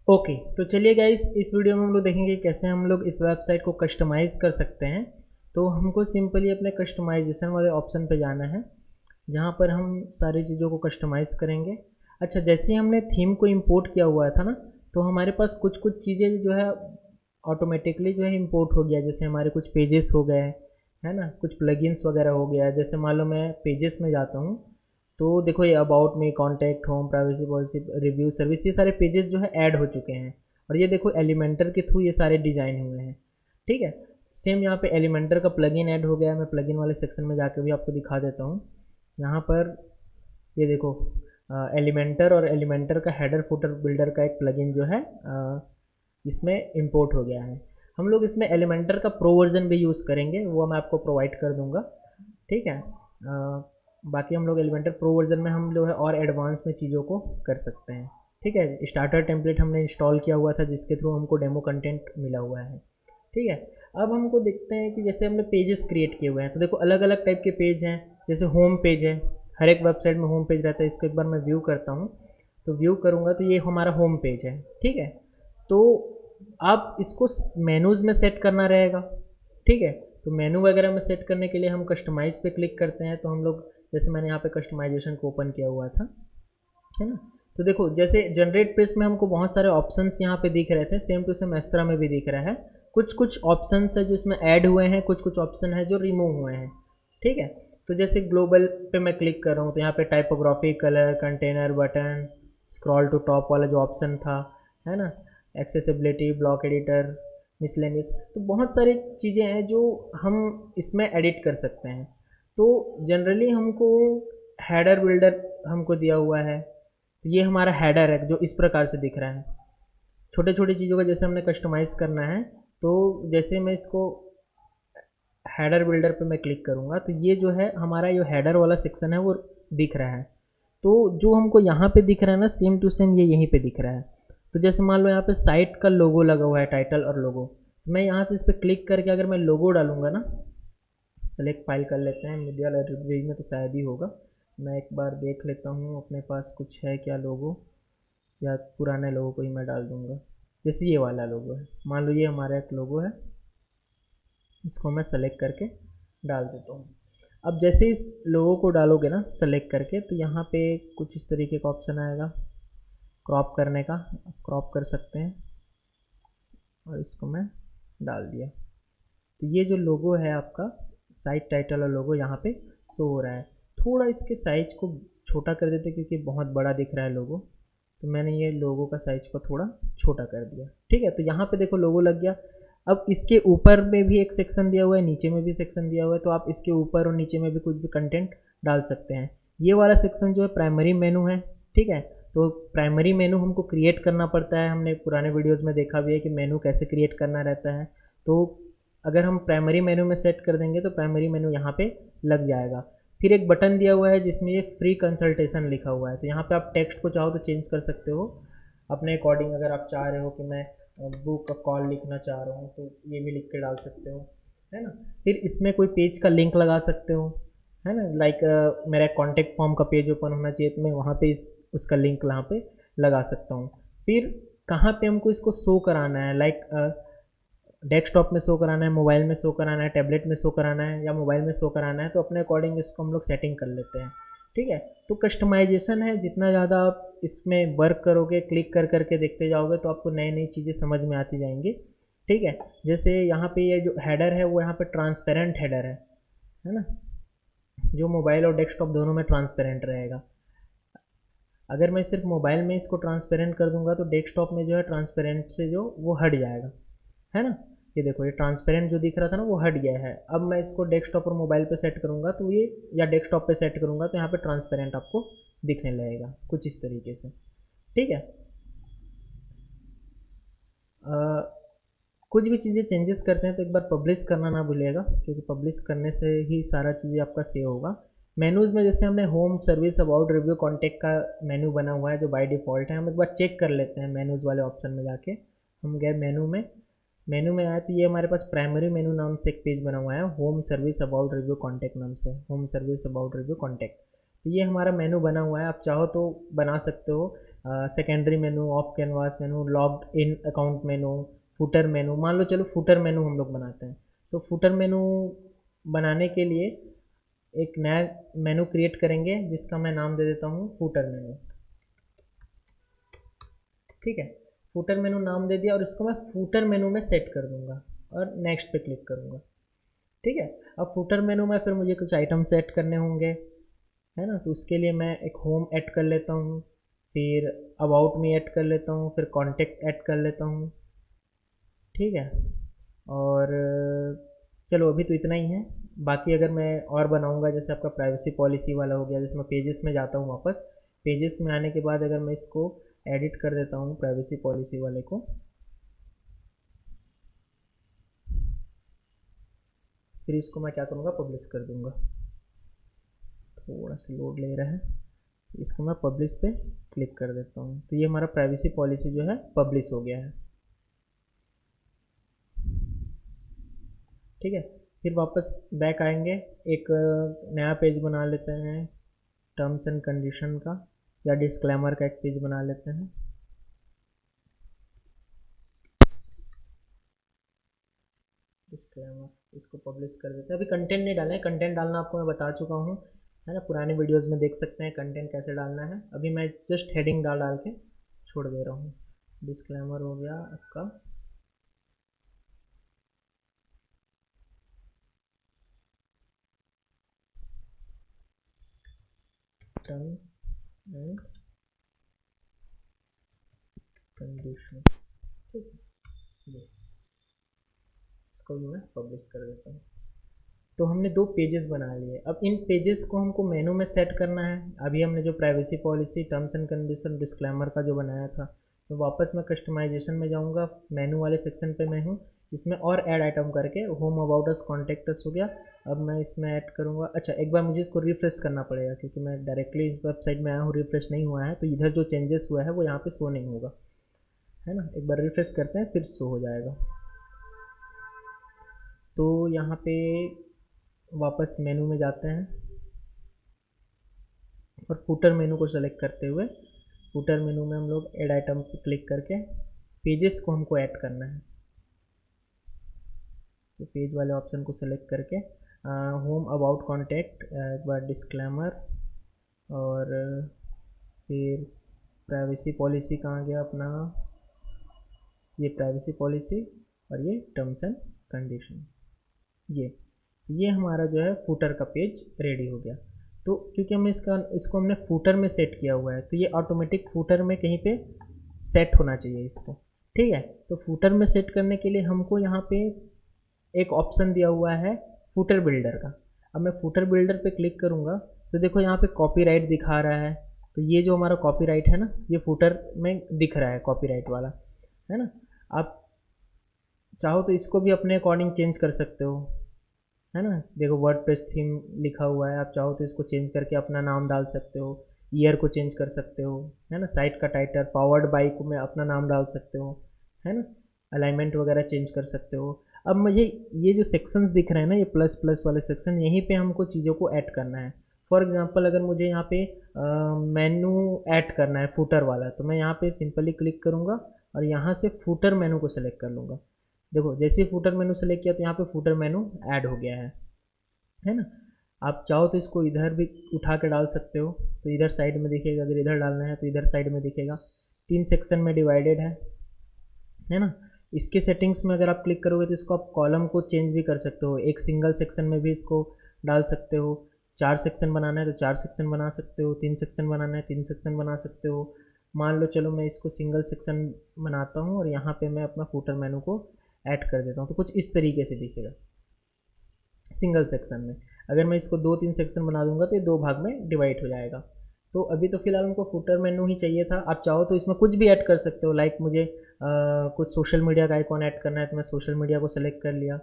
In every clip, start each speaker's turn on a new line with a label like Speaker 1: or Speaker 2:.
Speaker 1: Okay, तो चलिए guys, इस वीडियो में हम लोग देखेंगे कैसे हम लोग इस वेबसाइट को कस्टमाइज़ कर सकते हैं। तो हमको सिंपली अपने कस्टमाइजेशन वाले ऑप्शन पे जाना है, जहाँ पर हम सारी चीज़ों को कस्टमाइज़ करेंगे। अच्छा, जैसे ही हमने थीम को इंपोर्ट किया हुआ था ना, तो हमारे पास कुछ कुछ चीज़ें जो है ऑटोमेटिकली जो है इंपोर्ट हो गया। जैसे हमारे कुछ पेजेस हो गए, है ना, कुछ प्लगइन्स वगैरह हो गया। जैसे मान लो मैं पेजेस में जाता हूँ, तो देखो ये about me, contact, home, privacy policy, review, service, ये सारे पेजेस जो है ऐड हो चुके हैं। और ये देखो एलिमेंटर के थ्रू ये सारे डिज़ाइन हुए हैं। ठीक है, सेम यहाँ पे एलिमेंटर का प्लगइन ऐड हो गया है। मैं प्लगइन वाले सेक्शन में जाकर भी आपको दिखा देता हूँ। यहाँ पर ये देखो, एलिमेंटर और एलिमेंटर का हेडर फुटर बिल्डर का एक प्लगइन जो है इसमें इंपोर्ट हो गया है। हम लोग इसमें एलिमेंटर का प्रो वर्जन भी यूज़ करेंगे, वो मैं आपको प्रोवाइड कर दूंगा। ठीक है, बाकी हम लोग एलिमेंटर प्रो वर्जन में हम जो है और एडवांस में चीज़ों को कर सकते हैं। ठीक है, स्टार्टर टेम्पलेट हमने इंस्टॉल किया हुआ था, जिसके थ्रू हमको डेमो कंटेंट मिला हुआ है। ठीक है, अब हमको देखते हैं कि जैसे हमने पेजेस क्रिएट किए हुए हैं, तो देखो अलग अलग टाइप के पेज हैं। जैसे होम पेज है, हर एक वेबसाइट में होम पेज रहता है। इसको एक बार मैं व्यू करता हूँ, तो व्यू करूँगा तो ये हमारा होम पेज है। ठीक है, तो आप इसको मेनूज़ में सेट करना रहेगा। ठीक है, तो मेनू वगैरह में सेट करने के लिए हम कस्टमाइज़ पे क्लिक करते हैं। तो हम लोग, जैसे मैंने यहाँ पे कस्टमाइजेशन को ओपन किया हुआ था, है ना, तो देखो जैसे जनरेट पेज में हमको बहुत सारे ऑप्शंस यहाँ पे दिख रहे थे, सेम टू सेम इस तरह में भी दिख रहा है। कुछ कुछ ऑप्शंस है जो इसमें ऐड हुए हैं, कुछ कुछ ऑप्शन है जो रिमूव हुए हैं। ठीक है, तो जैसे ग्लोबल पे मैं क्लिक कर रहा हूँ, तो यहाँ पे typography, colour, container, button, scroll to top वाला जो ऑप्शन था, है ना, एक्सेसिबिलिटी, ब्लॉक एडिटर, मिसलेनियस, तो बहुत सारी चीज़ें हैं जो हम इसमें एडिट कर सकते हैं। तो जनरली हमको हेडर बिल्डर हमको दिया हुआ है, तो ये हमारा हेडर है जो इस प्रकार से दिख रहा है। छोटे छोटे चीज़ों का जैसे हमने कस्टमाइज़ करना है, तो जैसे मैं इसको हेडर बिल्डर पे मैं क्लिक करूँगा, तो ये जो है हमारा जो हेडर वाला सेक्शन है वो दिख रहा है। तो जो हमको यहाँ पे दिख रहा है ना, सेम टू सेम ये यहीं पे दिख रहा है। तो जैसे मान लो यहाँ पे साइट का लोगो लगा हुआ है, टाइटल और लोगो, तो मैं यहाँ से इस पर क्लिक करके अगर मैं लोगो डालूंगा ना, सेलेक्ट फाइल कर लेते हैं, मीडिया लाइब्रेरी में तो शायद ही होगा। मैं एक बार देख लेता हूँ अपने पास कुछ है क्या लोगो, या पुराने लोगो को ही मैं डाल दूँगा। जैसे ये वाला लोगो है, मान लो ये हमारा एक लोगो है, इसको मैं सेलेक्ट करके डाल देता हूँ। अब जैसे इस लोगो को डालोगे ना सेलेक्ट करके, तो यहाँ पे कुछ इस तरीके का ऑप्शन आएगा क्रॉप करने का, क्रॉप कर सकते हैं, और इसको मैं डाल दिया। तो ये जो लोगो है आपका, साइट टाइटल और लोगो यहाँ पे शो हो रहा है। थोड़ा इसके साइज को छोटा कर देते क्योंकि बहुत बड़ा दिख रहा है लोगो, तो मैंने ये लोगो का साइज को थोड़ा छोटा कर दिया। ठीक है, तो यहाँ पे देखो लोगो लग गया। अब इसके ऊपर में भी एक सेक्शन दिया हुआ है, नीचे में भी सेक्शन दिया हुआ है, तो आप इसके ऊपर और नीचे में भी कुछ भी कंटेंट डाल सकते हैं। ये वाला सेक्शन जो है प्राइमरी मेनू है। ठीक है, तो प्राइमरी मेनू हमको क्रिएट करना पड़ता है। हमने पुराने वीडियोज़ में देखा भी है कि मेनू कैसे क्रिएट करना रहता है। तो अगर हम प्राइमरी मेनू में सेट कर देंगे तो प्राइमरी मेनू यहाँ पे लग जाएगा। फिर एक बटन दिया हुआ है जिसमें ये फ्री कंसल्टेशन लिखा हुआ है, तो यहाँ पे आप टेक्स्ट को चाहो तो चेंज कर सकते हो अपने अकॉर्डिंग। अगर आप चाह रहे हो कि मैं बुक का कॉल लिखना चाह रहा हूँ, तो ये भी लिख के डाल सकते हो, है ना। फिर इसमें कोई पेज का लिंक लगा सकते हो, है ना, लाइक मेरा कॉन्टेक्ट फॉर्म का पेज ओपन होना चाहिए, तो मैं वहाँ पे उसका लिंक यहाँ पे लगा सकता हूँ। फिर कहाँ पे हमको इसको शो कराना है, लाइक डेस्कटॉप में शो कराना है, मोबाइल में शो कराना है, टैबलेट में शो कराना है, या मोबाइल में शो कराना है, तो अपने अकॉर्डिंग इसको हम लोग सेटिंग कर लेते हैं। ठीक है, तो कस्टमाइजेशन है, जितना ज़्यादा आप इसमें वर्क करोगे, क्लिक कर करके देखते जाओगे, तो आपको नई नई चीज़ें समझ में आती जाएंगी। ठीक है, जैसे यहाँ पे ये जो हेडर है वो यहाँ पे ट्रांसपेरेंट हेडर है ना, जो मोबाइल और डेस्कटॉप दोनों में ट्रांसपेरेंट रहेगा। अगर मैं सिर्फ मोबाइल में इसको ट्रांसपेरेंट कर दूंगा, तो डेस्कटॉप में जो है ट्रांसपेरेंट से जो वो हट जाएगा, है ना। ये देखो, ये ट्रांसपेरेंट जो दिख रहा था ना वो हट गया है। अब मैं इसको डेस्कटॉप और मोबाइल पे सेट करूँगा तो ये, या डेस्कटॉप पे सेट करूँगा तो यहाँ पे ट्रांसपेरेंट आपको दिखने लगेगा कुछ इस तरीके से। ठीक है, कुछ भी चीज़ें चेंजेस करते हैं तो एक बार पब्लिश करना ना भूलिएगा, क्योंकि पब्लिश करने से ही सारा चीज़ें आपका सेव होगा। मेनूज़ में जैसे हमने home, service, about, review, contact का मेनू बना हुआ है जो बाय डिफ़ॉल्ट है। हम एक बार चेक कर लेते हैं मेनूज़ वाले ऑप्शन में जाके। हम गए मेनू में, मेनू में आया तो ये हमारे पास प्राइमरी मेनू नाम से एक पेज बना हुआ है, home, service, about, review, contact नाम से, home, service, about, review, contact. तो ये हमारा मेनू बना हुआ है, आप चाहो तो बना सकते हो। Secondary menu, of canvas menu, logged in account menu, footer मेनू। मान लो चलो फुटर मेनू हम लोग बनाते हैं। तो फुटर मेनू बनाने के लिए एक नया मेनू क्रिएट करेंगे जिसका मैं नाम दे देता हूँ फुटर मेनू। ठीक है, फुटर मेनू नाम दे दिया और इसको मैं फुटर मेनू में सेट कर दूंगा और नेक्स्ट पे क्लिक करूंगा। ठीक है, अब फुटर मेनू में फिर मुझे कुछ आइटम सेट करने होंगे, है ना। तो उसके लिए मैं एक होम ऐड कर लेता हूँ, फिर अबाउट मी ऐड कर लेता हूँ, फिर कॉन्टेक्ट ऐड कर लेता हूँ। ठीक है, और चलो अभी तो इतना ही है। बाकी अगर मैं और बनाऊंगा, जैसे आपका प्राइवेसी पॉलिसी वाला हो गया, जैसे मैं पेजेस में जाता हूँ वापस, पेजेस में आने के बाद अगर मैं इसको एडिट कर देता हूँ प्राइवेसी पॉलिसी वाले को, फिर इसको मैं क्या करूँगा, पब्लिश कर दूँगा। थोड़ा सा लोड ले रहा है, इसको मैं पब्लिश पे क्लिक कर देता हूँ। तो ये हमारा प्राइवेसी पॉलिसी जो है पब्लिश हो गया है। ठीक है, फिर वापस बैक आएंगे, एक नया पेज बना लेते हैं टर्म्स एंड कंडीशन का, या डिस्क्लेमर का एक पेज बना लेते हैं। डिस्क्लेमर, इसको पब्लिश कर देते हैं। अभी कंटेंट नहीं डालना है, कंटेंट डालना आपको मैं बता चुका हूँ, है ना। पुराने वीडियोस में देख सकते हैं कंटेंट कैसे डालना है। अभी मैं जस्ट हेडिंग डाल डाल के छोड़ दे रहा हूँ। डिस्क्लेमर हो गया आपका। Terms and conditions. ठीक है, इसको भी मैं पब्लिश कर देता हूँ। तो हमने दो पेजेस बना लिए। अब इन पेजेस को हमको मेनू में सेट करना है। अभी हमने जो privacy policy, terms and condition, disclaimer का जो बनाया था, तो वापस मैं कस्टमाइजेशन में जाऊंगा, मेनू वाले सेक्शन पे मैं हूँ, इसमें और ऐड आइटम करके home, about us, contact us हो गया। अब मैं इसमें ऐड करूँगा। अच्छा, एक बार मुझे इसको रिफ्रेश करना पड़ेगा क्योंकि मैं डायरेक्टली इस वेबसाइट में आया हूँ, रिफ्रेश नहीं हुआ है, तो इधर जो चेंजेस हुआ है वो यहाँ पर शो नहीं होगा, है ना। एक बार रिफ्रेश करते हैं, फिर शो हो जाएगा। तो यहाँ पे वापस मेनू में जाते हैं और फुटर मेनू को सेलेक्ट करते हुए, फुटर मेनू में हम लोग ऐड आइटम पे क्लिक करके पेजेस को हमको ऐड करना है। तो पेज वाले ऑप्शन को सेलेक्ट करके होम, अबाउट, कॉन्टैक्ट, एक बार डिस्क्लेमर, और फिर प्राइवेसी पॉलिसी कहाँ गया अपना, ये प्राइवेसी पॉलिसी, और ये टर्म्स एंड कंडीशन। ये हमारा जो है फुटर का पेज रेडी हो गया। तो क्योंकि हमने इसको हमने फुटर में सेट किया हुआ है, तो ये ऑटोमेटिक फुटर में कहीं पे सेट होना चाहिए इसको। ठीक है, तो फुटर में सेट करने के लिए हमको यहाँ पे एक ऑप्शन दिया हुआ है फुटर बिल्डर का। अब मैं फुटर बिल्डर पे क्लिक करूँगा तो देखो यहाँ पे कॉपीराइट दिखा रहा है। तो ये जो हमारा कॉपीराइट है ना, ये फुटर में दिख रहा है कॉपीराइट वाला, है ना। आप चाहो तो इसको भी अपने अकॉर्डिंग चेंज कर सकते हो, है ना। देखो वर्डप्रेस थीम लिखा हुआ है, आप चाहो तो इसको चेंज करके अपना नाम डाल सकते हो, ईयर को चेंज कर सकते हो, है ना। साइट का टाइटल पावर्ड बाई को में अपना नाम डाल सकते हो, है ना। अलाइनमेंट वगैरह चेंज कर सकते हो। अब मुझे ये जो सेक्शंस दिख रहे हैं ना, ये प्लस प्लस वाले सेक्शन, यहीं पे हमको चीज़ों को ऐड करना है। फॉर एग्जांपल अगर मुझे यहाँ पे मेनू ऐड करना है फुटर वाला, तो मैं यहाँ पे सिंपली क्लिक करूँगा और यहाँ से फुटर मेनू को सेलेक्ट कर लूँगा। देखो जैसे ही फुटर मेनू सेलेक्ट किया तो यहाँ पे फुटर मेनू ऐड हो गया है ना। आप चाहो तो इसको इधर भी उठा के डाल सकते हो, तो इधर साइड में दिखेगा, अगर इधर डालना है तो इधर साइड में दिखेगा। 3 सेक्शन में डिवाइडेड है ना। इसके सेटिंग्स में अगर आप क्लिक करोगे तो इसको आप कॉलम को चेंज भी कर सकते हो, एक सिंगल सेक्शन में भी इसको डाल सकते हो। 4 सेक्शन बनाना है तो 4 सेक्शन बना सकते हो, 3 सेक्शन बनाना है 3 सेक्शन बना सकते हो। मान लो चलो मैं इसको सिंगल सेक्शन बनाता हूँ और यहाँ पे मैं अपना फुटर मेनू को ऐड कर देता हूँ, तो कुछ इस तरीके से दिखेगा सिंगल सेक्शन में। अगर मैं इसको 2-3 सेक्शन बना दूंगा तो ये 2 भाग में डिवाइड हो जाएगा। तो अभी तो फिलहाल हमको फुटर मेनू ही चाहिए था। आप चाहो तो इसमें कुछ भी ऐड कर सकते हो, लाइक मुझे कुछ सोशल मीडिया का आइकॉन ऐड करना है तो मैं सोशल मीडिया को सेलेक्ट कर लिया,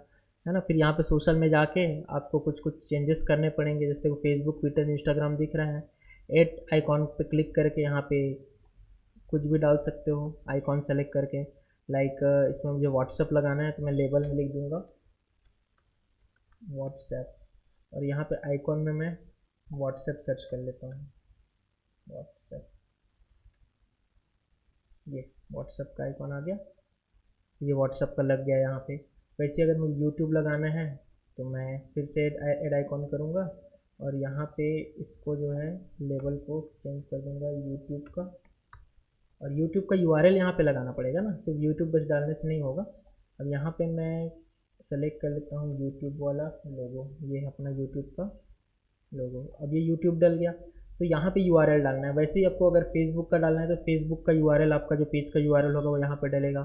Speaker 1: है ना। फिर यहाँ पे सोशल में जाके आपको कुछ कुछ चेंजेस करने पड़ेंगे, जैसे फेसबुक, ट्विटर, इंस्टाग्राम दिख रहा है। ऐड आइकॉन पे क्लिक करके यहाँ पे कुछ भी डाल सकते हो आइकॉन सेलेक्ट करके। लाइक इसमें मुझे व्हाट्सएप लगाना है तो मैं लेबल में लिख दूंगा व्हाट्सएप, और यहाँ पे आइकॉन में मैं व्हाट्सएप सर्च कर लेता हूँ, व्हाट्सएप। ये व्हाट्सअप का आइकॉन आ गया, ये व्हाट्सअप का लग गया यहाँ पे। वैसे अगर मुझे यूट्यूब लगाना है तो मैं फिर से ऐड आइकॉन करूँगा और यहाँ पे इसको जो है लेबल को चेंज कर दूँगा यूट्यूब का, और यूट्यूब का यूआरएल यहाँ पे लगाना पड़ेगा ना, सिर्फ यूट्यूब बस डालने से नहीं होगा। अब यहाँ पे मैं सेलेक्ट कर लेता हूँ यूट्यूब वाला लोगो, ये है अपना यूट्यूब का लोगो। अब ये यूट्यूब डल गया, तो यहाँ पे यूआरएल डालना है। वैसे ही आपको अगर फेसबुक का डालना है तो फेसबुक का यूआरएल, आपका जो पेज का यूआरएल होगा वो यहाँ पर डलेगा।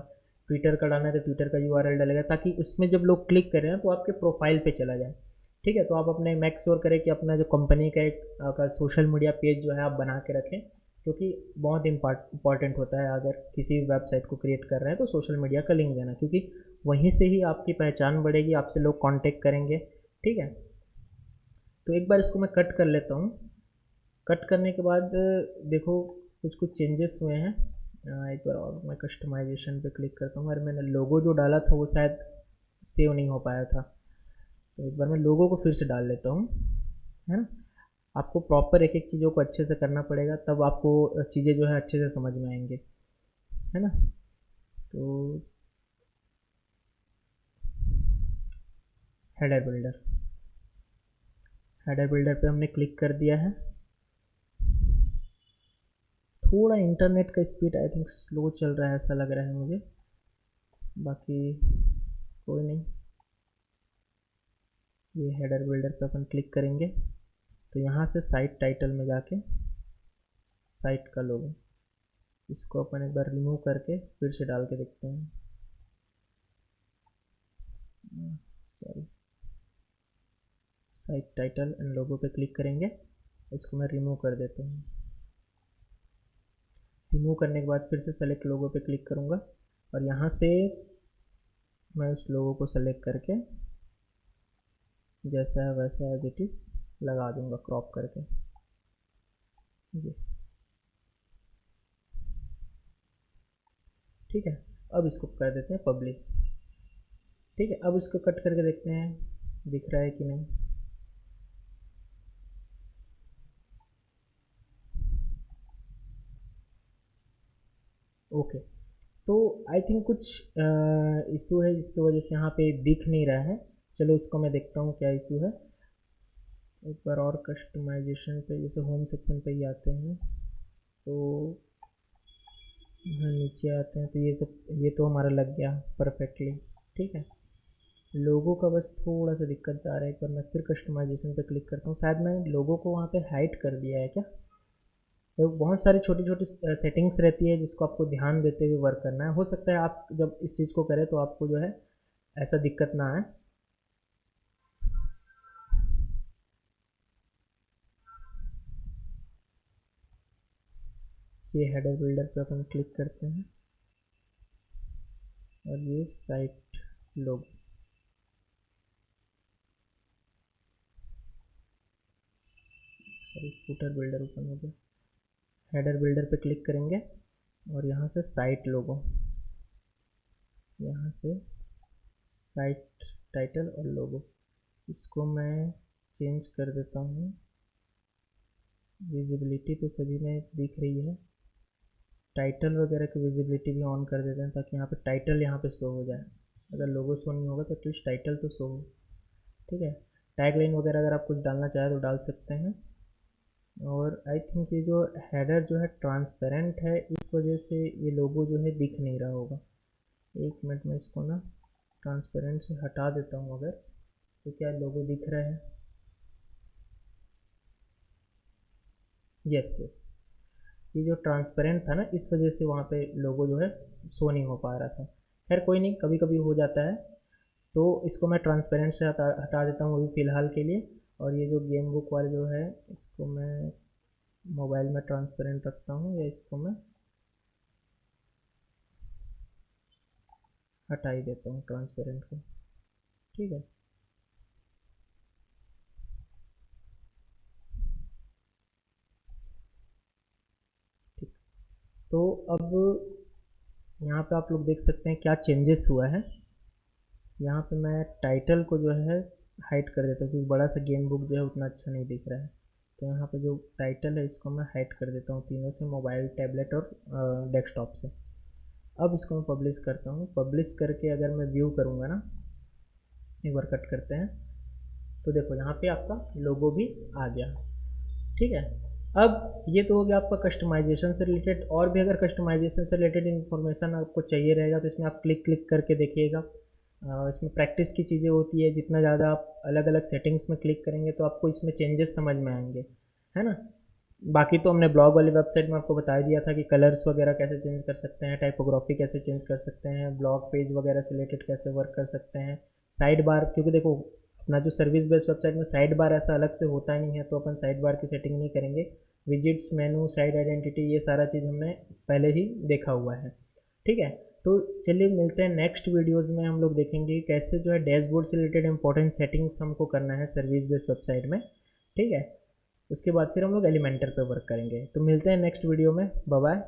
Speaker 1: ट्विटर का डालना है तो ट्विटर का यूआरएल डलेगा, ताकि उसमें जब लोग क्लिक करें ना तो आपके प्रोफाइल पे चला जाए। ठीक है, तो आप अपने मेक श्योर करें कि अपना जो कंपनी का एक सोशल मीडिया पेज जो है आप बना के रखें, क्योंकि बहुत इंपॉर्टेंट होता है अगर किसी वेबसाइट को क्रिएट कर रहे हैं तो सोशल मीडिया का लिंक देना, क्योंकि वहीं से ही आपकी पहचान बढ़ेगी, आपसे लोग कांटेक्ट करेंगे। ठीक है, तो एक बार इसको मैं कट कर लेता हूँ। कट करने के बाद देखो कुछ कुछ चेंजेस हुए हैं। एक बार और मैं कस्टमाइजेशन पे क्लिक करता हूँ, और मैंने लोगो जो डाला था वो शायद सेव नहीं हो पाया था, तो एक बार मैं लोगो को फिर से डाल लेता हूँ, है ना। आपको प्रॉपर एक एक चीज़ों को अच्छे से करना पड़ेगा, तब आपको चीज़ें जो है अच्छे से समझ में आएंगे, है ना। तो हेडर बिल्डर, हेडर बिल्डर पे हमने क्लिक कर दिया है। थोड़ा इंटरनेट का स्पीड आई थिंक स्लो चल रहा है ऐसा लग रहा है मुझे, बाकी कोई नहीं। ये हेडर बिल्डर पे अपन क्लिक करेंगे तो यहाँ से साइट टाइटल में जाके साइट का लोगो, इसको अपन एक बार रिमूव करके फिर से डाल के देखते हैं। Sorry, site title and logo पे क्लिक करेंगे, इसको मैं रिमूव कर देता हूँ। रिमूव करने के बाद फिर से सेलेक्ट लोगो पे क्लिक करूँगा, और यहाँ से मैं उस लोगो को सेलेक्ट करके जैसा है वैसा एज इट इज़ लगा दूँगा क्रॉप करके। जी ठीक है, अब इसको कर देते हैं पब्लिश। ठीक है, अब इसको कट करके देखते हैं दिख रहा है कि नहीं। ओके, तो आई थिंक कुछ इशू है जिसकी वजह से यहाँ पे दिख नहीं रहा है। चलो इसको मैं देखता हूँ क्या इशू है। एक बार और कस्टमाइजेशन पे, जैसे होम सेक्शन पे ही आते हैं, तो यहाँ नीचे आते हैं तो ये सब, ये तो हमारा लग गया परफेक्टली। ठीक है, लोगों का बस थोड़ा सा दिक्कत आ रहा है। एक बार मैं फिर कस्टमाइजेशन पे क्लिक करता हूँ, शायद मैंने लोगों को वहाँ पे हाइड कर दिया है क्या। तो बहुत सारी छोटी छोटी सेटिंग्स रहती है जिसको आपको ध्यान देते हुए वर्क करना है। हो सकता है आप जब इस चीज़ को करें तो आपको जो है ऐसा दिक्कत ना आए। ये हेडर बिल्डर पे अपन क्लिक करते हैं, और ये साइट लोग, सॉरी फूटर बिल्डर ओपन हो गया। हेडर बिल्डर पे क्लिक करेंगे और यहाँ से साइट लोगो, यहाँ से साइट टाइटल और लोगो, इसको मैं चेंज कर देता हूँ। विजिबिलिटी तो सभी में दिख रही है, टाइटल वगैरह की विजिबिलिटी भी ऑन कर देते हैं ताकि यहाँ पे टाइटल यहाँ पे शो हो जाए। अगर लोगो शो नहीं होगा तो एटलीस्ट टाइटल तो शो हो। ठीक है, टैगलाइन वगैरह अगर आप कुछ डालना चाहें तो डाल सकते हैं। और आई थिंक ये जो हेडर जो है ट्रांसपेरेंट है, इस वजह से ये लोगो जो है दिख नहीं रहा होगा। एक मिनट में इसको ना ट्रांसपेरेंट से हटा देता हूँ अगर, तो क्या लोगो दिख रहा है। यस यस, ये जो ट्रांसपेरेंट था ना इस वजह से वहाँ पे लोगो जो है शो नहीं हो पा रहा था। खैर कोई नहीं, कभी कभी हो जाता है। तो इसको मैं ट्रांसपेरेंट से हटा देता हूँ अभी फ़िलहाल के लिए। और ये जो गेम बुक वाले जो है इसको मैं मोबाइल में ट्रांसपेरेंट रखता हूँ, या इसको मैं हटा ही देता हूँ ट्रांसपेरेंट को। ठीक है, ठीक। तो अब यहाँ पे आप लोग देख सकते हैं क्या चेंजेस हुआ है। यहाँ पे मैं टाइटल को जो है हाइड कर देता हूँ, क्योंकि बड़ा सा गेम बुक जो है उतना अच्छा नहीं दिख रहा है। तो यहाँ पे जो टाइटल है इसको मैं हाइड कर देता हूँ तीनों से, मोबाइल, टैबलेट और डेस्कटॉप से। अब इसको मैं पब्लिश करता हूँ। पब्लिश करके अगर मैं व्यू करूँगा ना, एक बार कट करते हैं, तो देखो यहाँ पे आपका लोगो भी आ गया। ठीक है, अब ये तो हो गया आपका कस्टमाइजेशन से रिलेटेड। और भी अगर कस्टमाइजेशन से रिलेटेड इन्फॉर्मेशन आपको चाहिए रहेगा तो इसमें आप क्लिक करके देखिएगा। इसमें प्रैक्टिस की चीज़ें होती है, जितना ज़्यादा आप अलग अलग सेटिंग्स में क्लिक करेंगे तो आपको इसमें चेंजेस समझ में आएंगे, है ना। बाकी तो हमने ब्लॉग वाली वेबसाइट में आपको बता दिया था कि कलर्स वगैरह कैसे चेंज कर सकते हैं, टाइपोग्राफी कैसे चेंज कर सकते हैं, ब्लॉग पेज वगैरह से रिलेटेड कैसे वर्क कर सकते हैं, साइड बार, क्योंकि देखो अपना जो सर्विस बेस्ड वेबसाइट में साइड बार ऐसा अलग से होता ही नहीं है, तो अपन साइड बार की सेटिंग नहीं करेंगे। विजिट्स, मेनू, साइड आइडेंटिटी, ये सारा चीज़ हमने पहले ही देखा हुआ है। ठीक है, तो चलिए मिलते हैं नेक्स्ट वीडियोज़ में। हम लोग देखेंगे कैसे जो है डैशबोर्ड से रिलेटेड इंपॉर्टेंट सेटिंग्स हमको करना है सर्विस बेस्ड वेबसाइट में। ठीक है, उसके बाद फिर हम लोग एलिमेंटर पे वर्क करेंगे। तो मिलते हैं नेक्स्ट वीडियो में, बाय बाय।